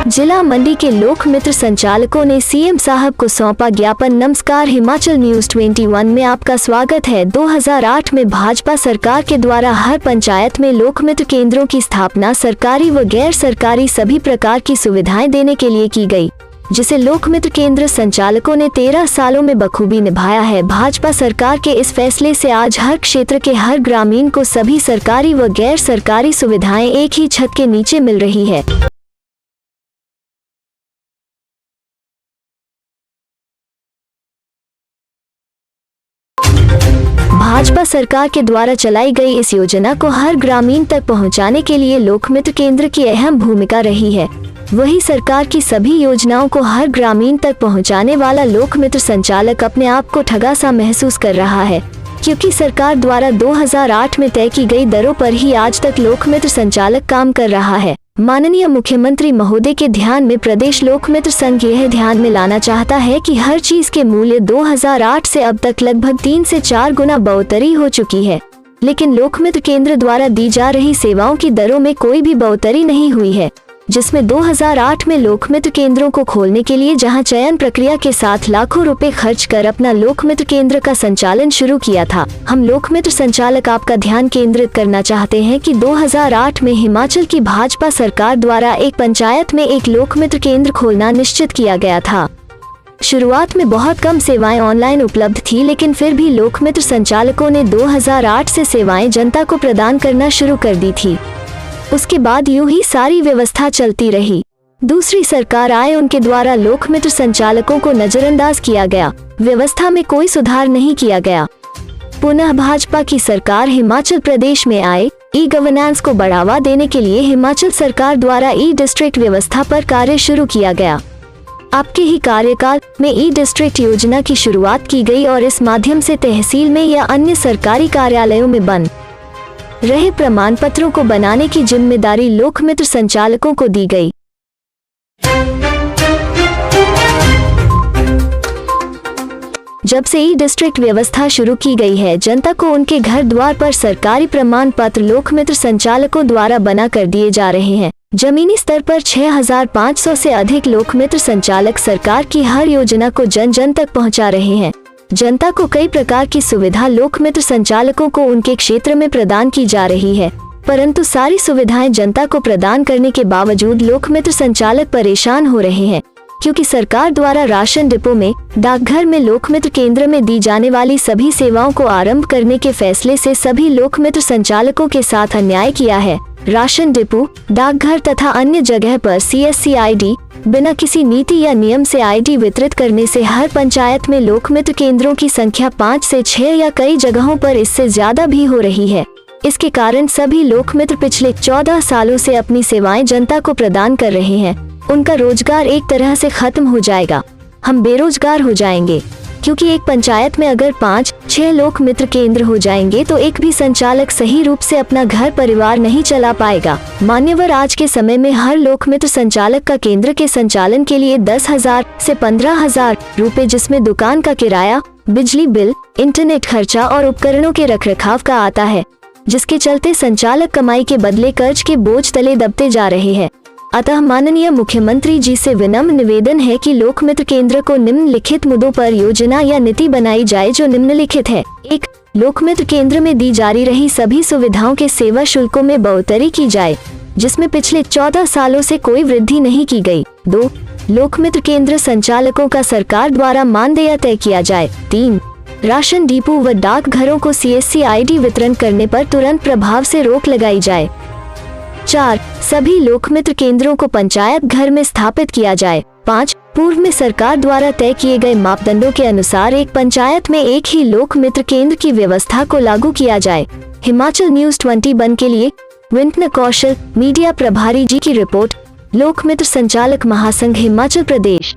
जिला मंडी के लोक मित्र संचालकों ने सीएम साहब को सौंपा ज्ञापन। नमस्कार, हिमाचल न्यूज 21 में आपका स्वागत है। 2008 में भाजपा सरकार के द्वारा हर पंचायत में लोक मित्र केंद्रों की स्थापना सरकारी व गैर सरकारी सभी प्रकार की सुविधाएं देने के लिए की गई, जिसे लोक मित्र केंद्र संचालकों ने 13 सालों में बखूबी निभाया है। भाजपा सरकार के इस फैसले से आज हर क्षेत्र के हर ग्रामीण को सभी सरकारी व गैर सरकारी सुविधाएं एक ही छत के नीचे मिल रही है। भाजपा सरकार के द्वारा चलाई गई इस योजना को हर ग्रामीण तक पहुंचाने के लिए लोक मित्र केंद्र की अहम भूमिका रही है। वही सरकार की सभी योजनाओं को हर ग्रामीण तक पहुंचाने वाला लोक मित्र संचालक अपने आप को ठगा सा महसूस कर रहा है, क्योंकि सरकार द्वारा 2008 में तय की गई दरों पर ही आज तक लोक मित्र संचालक काम कर रहा है। माननीय मुख्यमंत्री महोदय के ध्यान में प्रदेश लोक मित्र संघ यह ध्यान में लाना चाहता है कि हर चीज के मूल्य 2008 से अब तक लगभग 3 से 4 गुना बढ़ोतरी हो चुकी है, लेकिन लोक मित्र केंद्र द्वारा दी जा रही सेवाओं की दरों में कोई भी बढ़ोतरी नहीं हुई है, जिसमें 2008 में लोक मित्र केंद्रों को खोलने के लिए जहां चयन प्रक्रिया के साथ लाखों रुपए खर्च कर अपना लोक मित्र केंद्र का संचालन शुरू किया था। हम लोक मित्र संचालक आपका ध्यान केंद्रित करना चाहते हैं कि 2008 में हिमाचल की भाजपा सरकार द्वारा एक पंचायत में एक लोक मित्र केंद्र खोलना निश्चित किया गया था। शुरुआत में बहुत कम सेवाएं ऑनलाइन उपलब्ध थी, लेकिन फिर भी लोक मित्र संचालकों ने 2008 से सेवाएं जनता को प्रदान करना शुरू कर दी थी। उसके बाद यूं ही सारी व्यवस्था चलती रही। दूसरी सरकार आए, उनके द्वारा लोक मित्र संचालकों को नजरअंदाज किया गया, व्यवस्था में कोई सुधार नहीं किया गया। पुनः भाजपा की सरकार हिमाचल प्रदेश में आए। ई गवर्नेंस को बढ़ावा देने के लिए हिमाचल सरकार द्वारा ई डिस्ट्रिक्ट व्यवस्था पर कार्य शुरू किया गया। आपके ही कार्यकाल में ई डिस्ट्रिक्ट योजना की शुरुआत की गई और इस माध्यम से तहसील में या अन्य सरकारी कार्यालयों में बन रहे प्रमाण पत्रों को बनाने की जिम्मेदारी लोक मित्र संचालकों को दी गई। जब से ई डिस्ट्रिक्ट व्यवस्था शुरू की गई है, जनता को उनके घर द्वार पर सरकारी प्रमाण पत्र लोक मित्र संचालकों द्वारा बना कर दिए जा रहे हैं। जमीनी स्तर पर 6500 से अधिक लोक मित्र संचालक सरकार की हर योजना को जन जन तक पहुंचा रहे हैं। जनता को कई प्रकार की सुविधा लोक मित्र संचालकों को उनके क्षेत्र में प्रदान की जा रही है, परंतु सारी सुविधाएं जनता को प्रदान करने के बावजूद लोक मित्र संचालक परेशान हो रहे हैं, क्योंकि सरकार द्वारा राशन डिपो में, डाकघर में लोक मित्र केंद्र में दी जाने वाली सभी सेवाओं को आरंभ करने के फैसले से सभी लोक मित्र संचालकों के साथ अन्याय किया है। राशन डिपो, डाकघर तथा अन्य जगह पर CSC ID बिना किसी नीति या नियम से ID वितरित करने से हर पंचायत में लोक मित्र केंद्रों की संख्या 5 से 6 या कई जगहों पर इससे ज्यादा भी हो रही है। इसके कारण सभी लोक मित्र पिछले 14 सालों से अपनी सेवाएं जनता को प्रदान कर रहे हैं। उनका रोजगार एक तरह से खत्म हो जाएगा। हम बेरोजगार हो जाएंगे, क्योंकि एक पंचायत में अगर 5-6 लोक मित्र केंद्र हो जाएंगे तो एक भी संचालक सही रूप से अपना घर परिवार नहीं चला पाएगा। मान्यवर, आज के समय में हर लोक मित्र संचालक का केंद्र के संचालन के लिए 10,000 से 15,000 रुपए, जिसमें दुकान का किराया, बिजली बिल, इंटरनेट खर्चा और उपकरणों के रखरखाव का आता है, जिसके चलते संचालक कमाई के बदले कर्ज के बोझ तले दबते जा रहे हैं। अतः माननीय मुख्यमंत्री जी से विनम्र निवेदन है कि लोक मित्र केंद्र को निम्नलिखित मुद्दों पर योजना या नीति बनाई जाए, जो निम्नलिखित है। 1. लोक मित्र केंद्र में दी जारी रही सभी सुविधाओं के सेवा शुल्कों में बढ़ोतरी की जाए, जिसमें पिछले 14 सालों से कोई वृद्धि नहीं की गई। 2. लोक मित्र केंद्र संचालकों का सरकार द्वारा मानदेय तय किया जाए। 3. राशन डिपो व डाकघरों को CSC ID वितरण करने पर तुरंत प्रभाव से रोक लगाई जाए। 4. सभी लोक मित्र केंद्रों को पंचायत घर में स्थापित किया जाए। 5. पूर्व में सरकार द्वारा तय किए गए मापदंडों के अनुसार एक पंचायत में एक ही लोक मित्र केंद्र की व्यवस्था को लागू किया जाए। हिमाचल न्यूज 21 के लिए विंटन कौशल, मीडिया प्रभारी जी की रिपोर्ट। लोक मित्र संचालक महासंघ हिमाचल प्रदेश।